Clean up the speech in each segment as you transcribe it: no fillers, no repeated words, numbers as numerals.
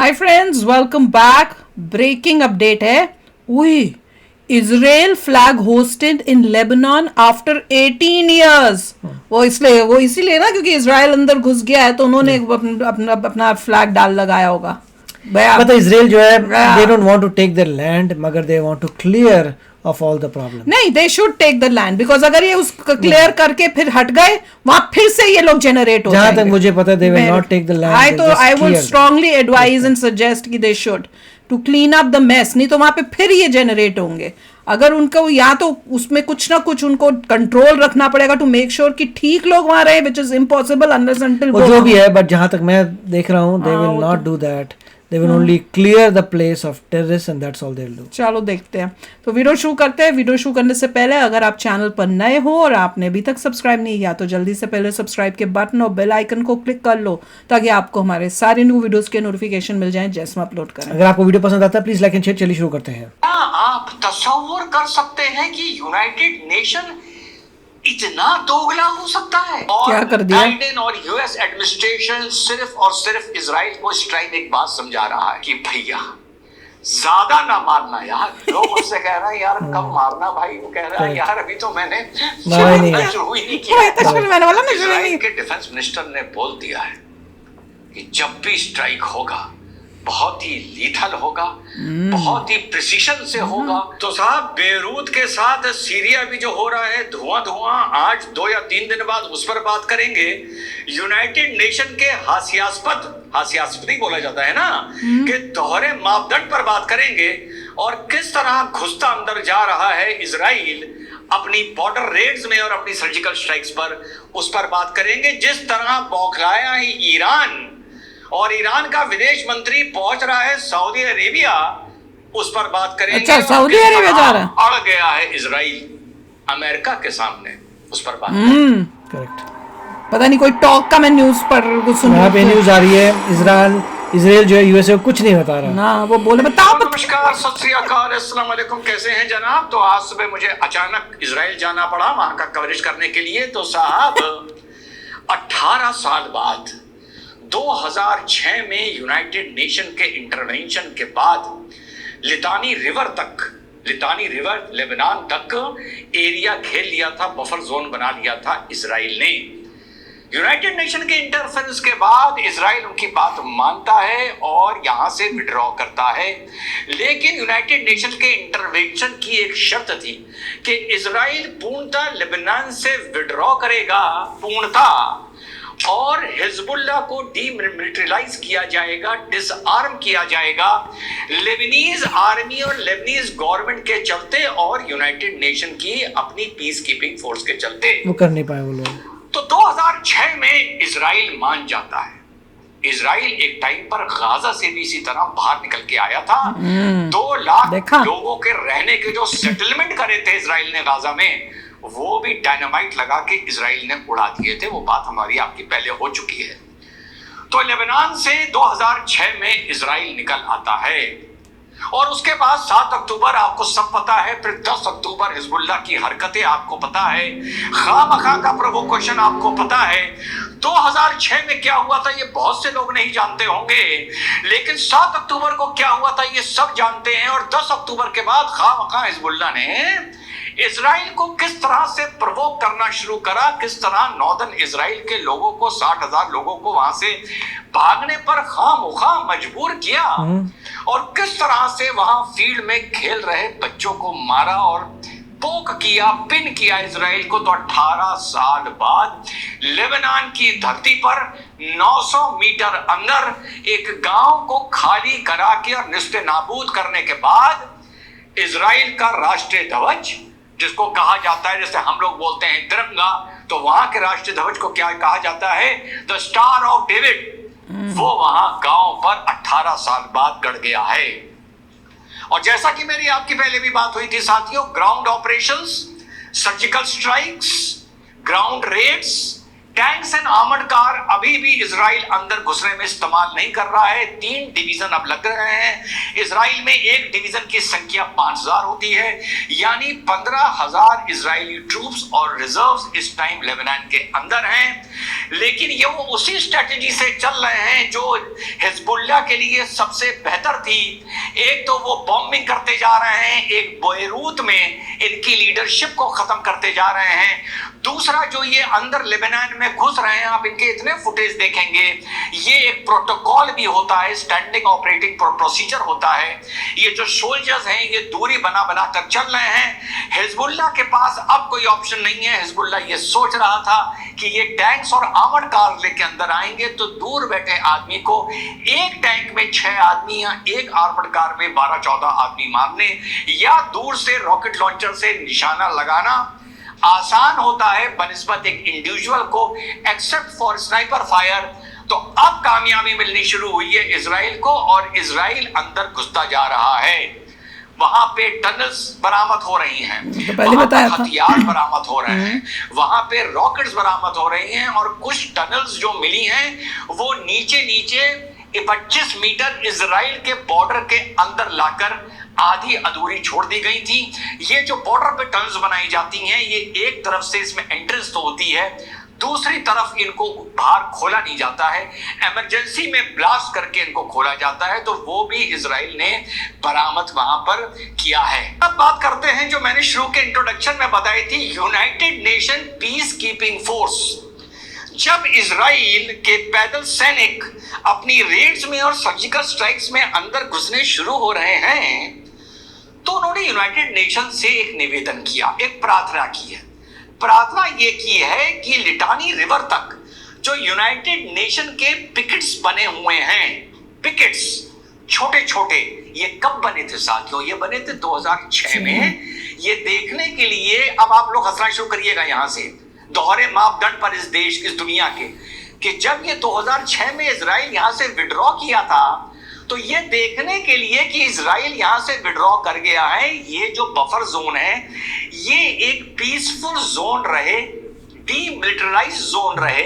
हाय friends, welcome back. Breaking update है। उई, Israel flag hoisted in Lebanon after 18 years. वो इसीलिए ना, क्योंकि इजराइल अंदर घुस गया है तो उन्होंने अपना फ्लैग डाल लगाया होगा। मतलब इसराइल जो है they don't want to take their land, मगर they want to clear of all the problem. नहीं, they should take the land, because अगर ये उसको क्लियर करके फिर हट गए, वहां फिर से ये लोग जनरेट हो जहां जाएंगे। तक मुझे पता है they will not take the land. I would strongly advise and suggest कि they should to clean up the mess, नहीं तो वहां पे फिर ये जनरेट होंगे। अगर उनको या तो उसमें कुछ ना कुछ उनको कंट्रोल रखना पड़ेगा टू मेक श्योर कि ठीक लोग वहां रहे, which is impossible unless until वो जो भी है, बट जहां तक मैं देख रहा हूं दे will not do that. They will only clear the place of terrorists and that's all they'll do. चलो देखते हैं। तो वीडियो शुरू करते हैं। वीडियो शुरू करने से पहले अगर आप चैनल पर नए हो और आपने अभी तक सब्सक्राइब नहीं किया तो जल्दी से पहले सब्सक्राइब के बटन और बेल आइकन को क्लिक कर लो, ताकि आपको हमारे सारे न्यू वीडियोस के नोटिफिकेशन मिल जाएं जैसे हम अपलोड करें। अगर आपको वीडियो पसंद आता है प्लीज लाइक एंड शेयर। चलिए शुरू करते हैं। क्या आप तस्वीर कर सकते हैं कि यूनाइटेड नेशन इतना दोगला हो सकता है? और क्या कर दिया? बाइडेन और यूएस एडमिनिस्ट्रेशन सिर्फ और सिर्फ इजराइल को स्ट्राइक एक बात समझा रहा है कि भैया ज्यादा ना मारना यार। लोग मुझसे कह रहे हैं यार कब मारना भाई, वो कह रहा है यार अभी तो मैंने शुरू ही नहीं किया। इजराइल के डिफेंस मिनिस्टर ने बोल दिया है कि जब भी स्ट्राइक होगा बहुत ही लीथल होगा, बहुत ही प्रिसीशन से होगा। तो साहब बेरूत के साथ सीरिया भी जो हो रहा है धुआं आज 2 या 3 दिन बाद उस पर बात करेंगे। यूनाइटेड नेशन के हास्यास्पद ही बोला जाता है ना, कि दोहरे मापदंड पर बात करेंगे और किस तरह घुसता अंदर जा रहा है इजराइल अपनी बॉर्डर रेड्स में और अपनी सर्जिकल स्ट्राइक्स पर, उस पर बात करेंगे। जिस तरह बौखलाया ही ईरान और ईरान का विदेश मंत्री पहुंच रहा है सऊदी अरेबिया, उस पर बात करेंगे। अच्छा, सऊदी अरेबिया जा रहा है। अड़ गया है इजराइल अमेरिका के सामने, उस पर बात करेक्ट। पता नहीं कोई टॉक का मैं न्यूज पर सुन यहाँ पे न्यूज आ रही है इजराइल जो है यूएसए को कुछ नहीं बता रहा ना, वो बोले बताओ। नमस्कार, सत श्री अकाल, अस्सलाम वालेकुम, कैसे हैं जनाब? तो आज सुबह मुझे अचानक इजराइल जाना पड़ा वहां का कवरेज करने के लिए। तो साहब 18 साल बाद 2006 में यूनाइटेड नेशन के इंटरवेंशन के बाद लितानी रिवर लेबनान तक एरिया घेर लिया था, बफर जोन बना लिया था इजराइल ने। यूनाइटेड नेशन के इंटरफेरेंस के बाद इजराइल उनकी बात मानता है और यहां से विड्रॉ करता है। लेकिन यूनाइटेड नेशन के इंटरवेंशन की एक शर्त थी कि इजराइल पूर्णतः लेबनान से विड्रॉ करेगा, पूर्णतः, और हिजबुल्लाह को डीमिलिटराइज किया जाएगा, डिसआर्म किया जाएगा लेबनीज आर्मी और लेबनीज गवर्नमेंट के चलते और यूनाइटेड नेशन की अपनी पीस कीपिंग फोर्स के चलते। वो कर नहीं पाए वो लोग। तो 2006 में इजराइल मान जाता है। इजराइल एक टाइम पर गाजा से भी इसी तरह बाहर निकल के आया था। 2 लाख लोगों के रहने के जो सेटलमेंट करे थे इजराइल ने गाजा में, वो भी डायनामाइट लगा के इजराइल ने उड़ा दिए थे। वो बात हमारी आपकी पहले हो चुकी है। तो लेबनान से 2006 में इजराइल निकल आता है और उसके बाद 7 अक्टूबर आपको सब पता है, फिर 10 अक्टूबर हिजबुल्लाह की हरकतें आपको पता है, खामखा का प्रोवोकेशन आपको पता है। 2006 में क्या हुआ था ये बहुत से लोग नहीं जानते होंगे, लेकिन 7 अक्टूबर को क्या हुआ था ये सब जानते हैं। और 10 अक्टूबर के बाद खामखा हिजबुल्लाह ने इजराइल को किस तरह से प्रवोक करना शुरू करा, किस तरह नॉर्दर्न इजराइल के लोगों को, 60,000 लोगों को वहां से भागने पर खामोखा मजबूर किया और किस तरह से वहां फील्ड में खेल रहे बच्चों को मारा और पोक किया, पिन किया इजराइल को। तो 18 साल बाद लेबनान की धरती पर 900 मीटर अंदर एक गांव को खाली करा के और निस्ते नाबूद करने के बाद इजराइल का राष्ट्रीय ध्वज, जिसको कहा जाता है, जैसे हम लोग बोलते हैं तिरंगा, तो वहां के राष्ट्रीय ध्वज को क्या कहा जाता है? The star of David. वो वहां गांव पर 18 साल बाद गड़ गया है। और जैसा कि मेरी आपकी पहले भी बात हुई थी साथियों, ground operations, surgical strikes, ground raids, tanks and armoured car अभी भी इजराइल अंदर घुसने में इस्तेमाल नहीं कर रहा है। 3 डिवीजन अब लग रहे हैं। इजराइल में एक डिवीजन की संख्या 5000 होती है, यानी 15000 इजरायली ट्रूप्स और रिजर्व्स इस टाइम लेबनान के अंदर हैं। लेकिन ये वो उसी स्ट्रेटेजी से चल रहे हैं जो हिजबुल्लाह के लिए सबसे बेहतर थी। एक तो वो बॉम्बिंग करते जा रहे हैं, एक बेरूत में इनकी लीडरशिप को खत्म करते जा रहे हैं। दूसरा जो ये अंदर लेबनान में घुस रहे हैं, आप इनके इतने फुटेज देखेंगे, ये एक प्रोटोकॉल भी होता है, स्टैंडिंग ऑपरेटिंग प्रोसीजर होता है। ये जो सोल्जर्स हैं ये दूरी बना बना कर चल रहे हैं। हिजबुल्लाह के पास अब कोई ऑप्शन नहीं है। हिजबुल्लाह ये सोच रहा था कि ये टैंक्स और आर्मर्ड कार लेके अंदर आएंगे तो दूर बैठे आदमी को एक टैंक में 6 आदमी या एक आर्मर्ड कार में 12-14 आदमी मारने या दूर से रॉकेट लॉन्चर से निशाना लगाना आसान होता है बनिस्बत एक इंडिविजुअल को, एक्सेप्ट फॉर स्नाइपर फायर। तो अब कामयाबी मिलनी शुरू हुई है इजराइल को और इजराइल अंदर घुसता जा रहा है। वहां पे टनल्स बरामद हो रही हैं, तो पहले बताया था, हथियार बरामद हो रहे हैं, वहां पे रॉकेट्स बरामद हो रही हैं और कुछ टनल्स जो मिली हैं वो नीचे नीचे 25 मीटर इजराइल के बॉर्डर के अंदर लाकर आधी अधूरी छोड़ दी गई थी। ये जो बॉर्डर पे टनल्स बनाई जाती हैं, ये एक तरफ से इसमें एंट्रेंस तो होती है, दूसरी तरफ इनको बाहर खोला नहीं जाता है, इमरजेंसी में ब्लास्ट करके इनको खोला जाता है। तो वो भी इजराइल ने बरामद वहां पर किया है। अब बात करते हैं जो मैंने शुरू के इंट्रोडक्शन में बताई थी, United nation peace keeping force. जब इजराइल के पैदल सैनिक अपनी रेड्स में और सर्जिकल स्ट्राइक्स में अंदर घुसने शुरू हो रहे हैं तो उन्होंने यूनाइटेड नेशन से एक निवेदन किया, एक प्रार्थना की है। प्रार्थना ये की है कि लिटानी रिवर तक जो यूनाइटेड नेशन के पिकेट्स बने हुए हैं, पिकेट्स छोटे छोटे, ये कब बने थे साथियों? ये बने थे 2006 में। ये देखने के लिए अब आप लोग हंसना शुरू करिएगा यहां से, दोहरे मापदंड पर इस देश, इस दुनिया के, कि जब ये 2006 में इजराइल यहां से विड्रॉ किया था तो ये देखने के लिए कि इजराइल यहां से विड्रॉ कर गया है, ये जो बफर जोन है ये एक पीसफुल जोन रहे, डीमिलिटराइज जोन रहे,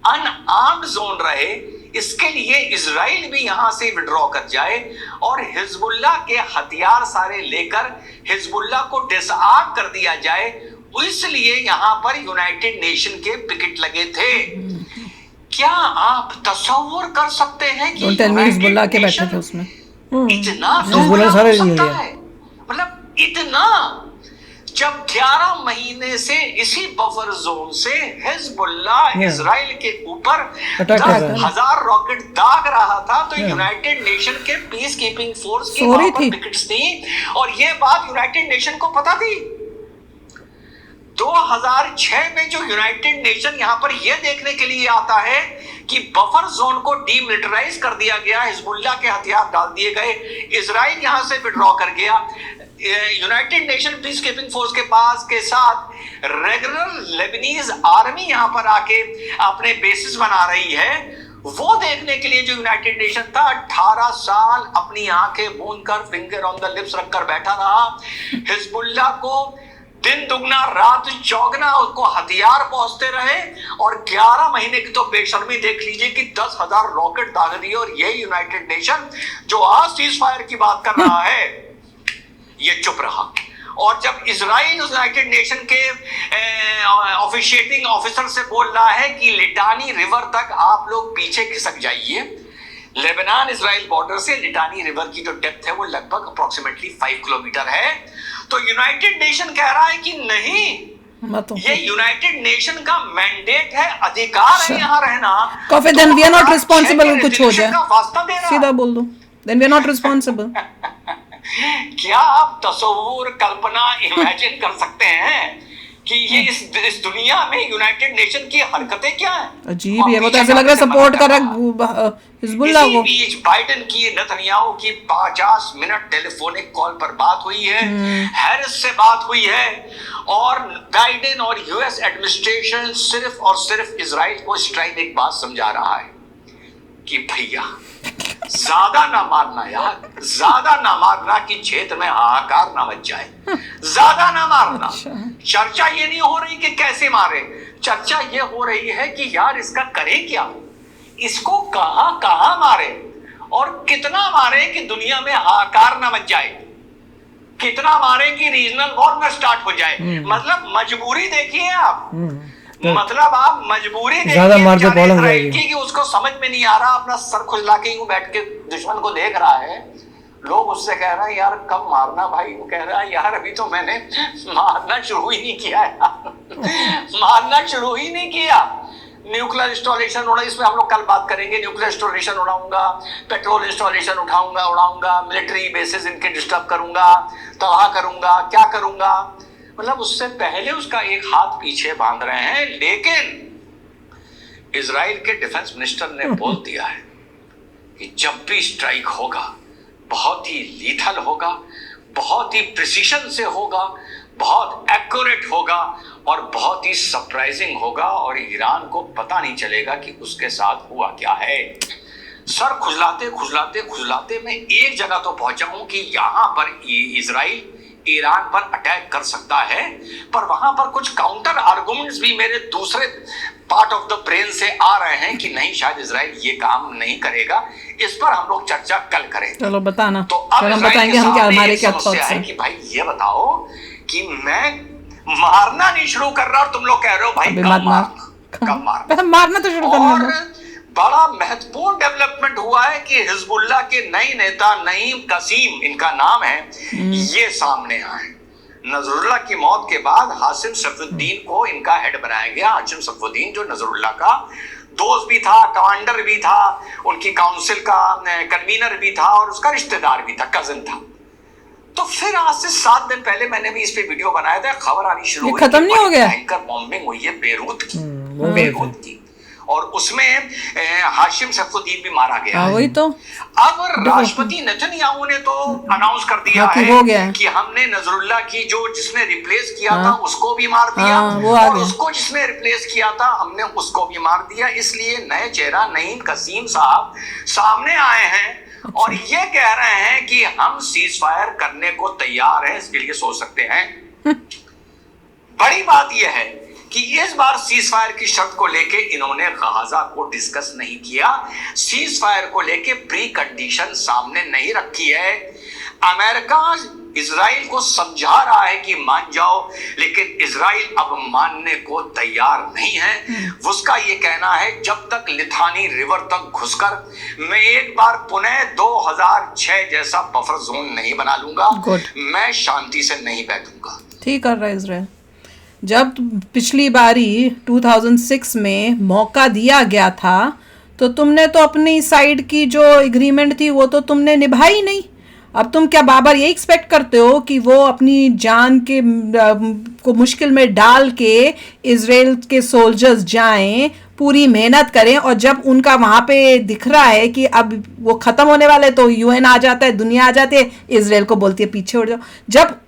अनआर्म्ड जोन रहे, इसके लिए इजराइल भी यहां से विड्रॉ कर जाए और हिजबुल्लाह के हथियार सारे लेकर हिजबुल्लाह को डिसआर्म कर दिया जाए। इसलिए यहां पर यूनाइटेड नेशन के पिकेट लगे थे। क्या आप तस्वीर कर सकते हैं कि हिजबुल्लाह के बैठे थे उसमें इतना सारे हो सकता है? मतलब इतना, जब 11 महीने से इसी बफर जोन से हिजबुल्लाह इजराइल के ऊपर 10,000 रॉकेट दाग रहा था तो यूनाइटेड नेशन के पीस कीपिंग फोर्स की वहां पर पिकेट्स थी और ये बात यूनाइटेड नेशन को पता थी। 2006 में जो यूनाइटेड नेशन यहां पर यह देखने के लिए आता है कि बफर जोन को डीमिलिटराइज कर दिया गया, हिजबुल्लाह के हथियार डाल दिए गए, इजराइल यहां से विड्रॉ कर गया, United nation peace keeping force के पास के साथ रेगुलर लेबनीज आर्मी यहां पर आके अपने बेसिस बना रही है, वो देखने के लिए जो यूनाइटेड नेशन था 18 साल अपनी आंखें मूंद कर, फिंगर ऑन द लिप्स रखकर बैठा रहा। हिजबुल्लाह को दिन दुगना रात चौगना उसको हथियार पहुंचते रहे और 11 महीने की तो बेशर्मी देख लीजिए कि 10,000 रॉकेट दाग दिए और ये यूनाइटेड नेशन जो आज सीज फायर की बात कर रहा है ये चुप रहा। और जब इजराइल यूनाइटेड नेशन के ऑफिशिएटिंग ऑफिसर से बोल रहा है कि लिटानी रिवर तक आप लोग पीछे खिसक जाइए, लेबनान इजराइल बॉर्डर से लिटानी रिवर की जो डेप्थ है वो लगभग अप्रोक्सीमेटली 5 किलोमीटर है, तो यूनाइटेड नेशन कह रहा है कि नहीं, ये यूनाइटेड नेशन का मैंडेट है, अधिकार है यहाँ रहना। Then we are not responsible, कुछ हो जाए सीधा बोल दो, then we are not responsible. क्या आप तस्वीर, कल्पना, इमेजिन कर सकते हैं कि ये इस दुनिया में यूनाइटेड नेशन की हरकतें क्या है? अजीब है, वो तो ऐसे लग रहा है सपोर्ट कर रहा हिजबुल्लाह को। इसी बीच बाइडेन की, नेतन्याहू की 50 मिनट टेलीफोनिक कॉल पर बात हुई है, हैरिस से बात हुई है और बाइडेन और यूएस एडमिनिस्ट्रेशन सिर्फ और सिर्फ इजराइल को स्ट्राइक एक बात समझा रहा है कि भैया ज्यादा ना मारना यार, ज्यादा ना मारना कि क्षेत्र में हाहाकार ना मच जाए, ज्यादा ना मारना। चर्चा ये नहीं हो रही कि कैसे मारे, चर्चा ये हो रही है कि यार इसका करे क्या, इसको कहां कहां मारे और कितना मारे कि दुनिया में हाहाकार न मच जाए, कितना मारे कि रीजनल वॉर न स्टार्ट हो जाए। मतलब मजबूरी देखिए आप, मतलब आप मजबूरी देखिए कि उसको समझ में नहीं आ रहा, अपना सर खुजला के यूं बैठ के दुश्मन को देख रहा है। लोग उससे कह रहे हैं यार कब मारना भाई, वो कह रहा है यार अभी तो मैंने मारना शुरू ही नहीं किया यार मारना शुरू ही नहीं किया। न्यूक्लियर इंस्टॉलेशन उड़ा, इसमें हम लोग कल बात करेंगे, न्यूक्लियर इंस्टॉलेशन उड़ाऊंगा, पेट्रोल इंस्टॉलेशन उड़ाऊंगा, मिलिट्री बेसिस इनके डिस्टर्ब करूंगा, तबाह करूंगा, क्या करूंगा। मतलब उससे पहले उसका एक हाथ पीछे बांध रहे हैं। लेकिन इजराइल के डिफेंस मिनिस्टर ने बोल दिया है कि जब भी स्ट्राइक होगा बहुत ही लीथल होगा, बहुत ही प्रिसीशन से होगा, बहुत एक्यूरेट होगा और बहुत ही सरप्राइजिंग होगा और ईरान को पता नहीं चलेगा कि उसके साथ हुआ क्या है। सर खुजलाते खुजलाते खुजलाते मैं एक जगह तो पहुंचा हूं कि यहां पर इजराइल ईरान पर अटैक कर सकता है, पर वहां पर कुछ काउंटर आर्गुमेंट्स भी मेरे दूसरे पार्ट ऑफ द ब्रेन से आ रहे हैं कि नहीं शायद इजराइल ये काम नहीं करेगा। इस पर हम लोग चर्चा कल करें। चलो बताना, तो अब हम बताएंगे हम क्या हमारे क्या समस्या है कि भाई ये बताओ कि मैं मारना नहीं शुरू कर रहा और तुम लोग कह रहे हो भाई कब मारना तो शुरू करना। और बड़ा महत्वपूर्ण डेवलपमेंट हुआ है कि हिजबुल्लाह के नए नेता नईम कसीम इनका नाम है, ये सामने आए। नजरुल्लाह की मौत के बाद हाशिम सफुद्दीन को इनका हेड बनाया गया। हाशिम सफुद्दीन जो नजरुल्लाह का दोस्त भी था, कमांडर भी था, उनकी काउंसिल का कन्वीनर भी था और उसका रिश्तेदार भी था, कजिन था। तो फिर आज से 7 दिन पहले मैंने भी इस पे वीडियो बनाया था, खबर आनी शुरू हुई, खत्म नहीं हो गया, भयंकर बॉम्बिंग हुई है बेरूत की और उसमें हाशिम सफुद्दीन भी मारा गया। वही तो अब राष्ट्रपति नेतन्याहू ने तो अनाउंस कर दिया है कि हमने नजरुल्लाह की जो जिसने रिप्लेस किया था उसको भी मार दिया और उसको जिसने रिप्लेस किया था हमने उसको भी मार दिया। इसलिए नए चेहरा नईम कसीम साहब सामने आए हैं और ये कह रहे हैं कि हम सीज फायर करने को तैयार हैं। इसके लिए सोच सकते हैं बड़ी बात यह है कि इस बार सीज फायर की शर्त को लेके इन्होंने गाजा को डिस्कस नहीं किया, सीज फायर को लेके प्री कंडीशन सामने नहीं रखी है। अमेरिका इजराइल को समझा रहा है कि मान जाओ, लेकिन इजराइल अब मानने को तैयार नहीं है। उसका ये कहना है जब तक लिथानी रिवर तक घुसकर मैं एक बार पुनः 2006 जैसा बफर जोन नहीं बना लूंगा, मैं शांति से नहीं बैठूंगा। ठीक कर रहा है इजराइल। जब पिछली बारी 2006 में मौका दिया गया था तो तुमने तो अपनी साइड की जो एग्रीमेंट थी वो तो तुमने निभाई नहीं। अब तुम क्या बाबर ये एक्सपेक्ट करते हो कि वो अपनी जान के को मुश्किल में डाल के इजराइल के सोल्जर्स जाएं, पूरी मेहनत करें और जब उनका वहां पे दिख रहा है कि अब वो खत्म होने वाले तो यूएन आ जाता है, दुनिया आ जाती है, इजराइल को बोलती है पीछे उड़ जाओ। जब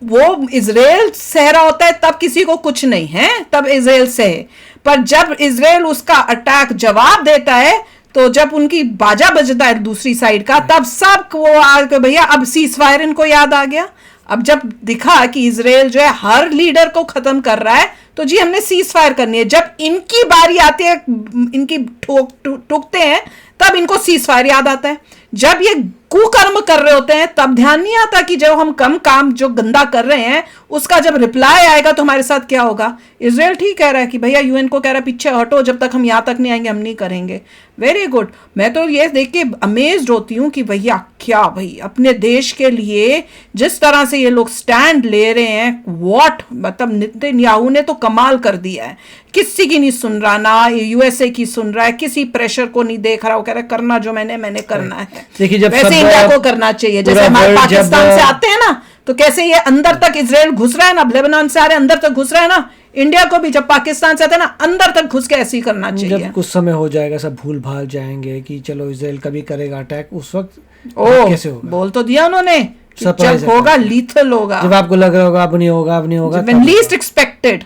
वो इजराइल सह रहा होता है तब किसी को कुछ नहीं है, तब इजराइल सहे, पर जब इजराइल उसका अटैक जवाब देता है तो जब उनकी बाजा बजता है दूसरी साइड का तब सब वो आके भैया अब सीज फायर इनको याद आ गया। अब जब दिखा कि इजराइल जो है हर लीडर को खत्म कर रहा है तो जी हमने सीज फायर करनी है। जब इनकी बारी आती है, इनकी ठोकते हैं तब इनको सीज फायर याद आता है। जब ये कुकर्म कर रहे होते हैं तब ध्यान नहीं आता कि जब हम कम काम जो गंदा कर रहे हैं उसका जब रिप्लाई आएगा तो हमारे साथ क्या होगा। इजराइल ठीक कह रहा है कि भैया यूएन को कह रहा है पीछे हटो, जब तक हम यहाँ तक नहीं आएंगे हम नहीं करेंगे। Very good. मैं तो ये देख के अमेज्ड होती हूँ कि भैया क्या भाई अपने देश के लिए जिस तरह से ये लोग स्टैंड ले रहे हैं, व्हाट मतलब नेतन्याहू ने तो कमाल कर दिया है। किसी की नहीं सुन रहा, ना यूएसए की सुन रहा है, किसी प्रेशर को नहीं देख रहा, वो कह रहा है करना जो मैंने करना है। देखिए जब वैसे इंडिया को करना चाहिए, जैसे हमारे पाकिस्तान से आते हैं ना तो कैसे ये अंदर तक इजराइल घुस रहा है ना, लेबनान से आ रहे अंदर तक घुस रहा है ना, इंडिया को भी जब पाकिस्तान से आते हैं ना अंदर तक घुस के ऐसे ही करना चाहिए। जब कुछ समय हो जाएगा सब भूल भाल जाएंगे कि चलो इजराइल कभी करेगा अटैक, उस वक्त कैसे होगा। बोल तो दिया उन्होंने जब होगा लीथल होगा, जब आपको लग रहा होगा अब नहीं होगा, लीस्ट एक्सपेक्टेड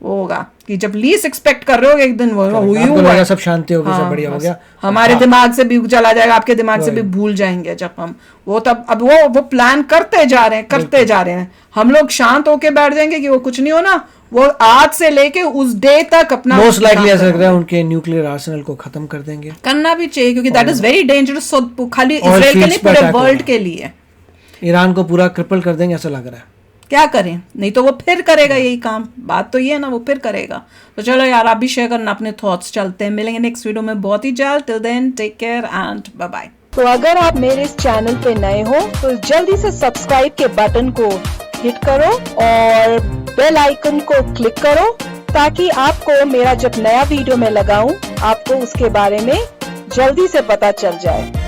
होगा कि जब लीस्ट एक्सपेक्ट कर रहे हो एक दिन वो हुई आपको हुआ लगा है। सब शांति हो गई, सब बढ़िया हो बस गया। हमारे दिमाग से भी चला जाएगा, आपके दिमाग से भी भूल जाएंगे जब हम वो तब अब वो प्लान करते जा रहे हैं हम लोग शांत होके बैठ जाएंगे कि वो कुछ नहीं होना। वो आज से लेके उस डे तक अपना मोस्ट लाइकली ऐसा लग रहा है उनके न्यूक्लियर आर्सेनल को खत्म कर देंगे। करना भी चाहिए क्योंकि दैट इज वेरी डेंजरस, खाली Oil इसराइल के fields नहीं पे पूरे attack वर्ल्ड होगा। के लिए। ईरान को पूरा क्रिपल कर देंगे ऐसा लग रहा है। क्या करें, नहीं तो वो फिर करेगा यही काम। बात तो ये है ना, वो फिर करेगा। तो चलो यार, आप भी शेयर करना अपने थॉट्स। चलते हैं, मिलेंगे नेक्स्ट वीडियो में बहुत ही जल्द। Till then take care and bye bye. तो अगर आप मेरे इस चैनल पे नए हो तो जल्दी से सब्सक्राइब के बटन को हिट करो और बेल आइकन को क्लिक करो ताकि आपको मेरा जब नया वीडियो मैं लगाऊं आपको उसके बारे में जल्दी से पता चल जाए।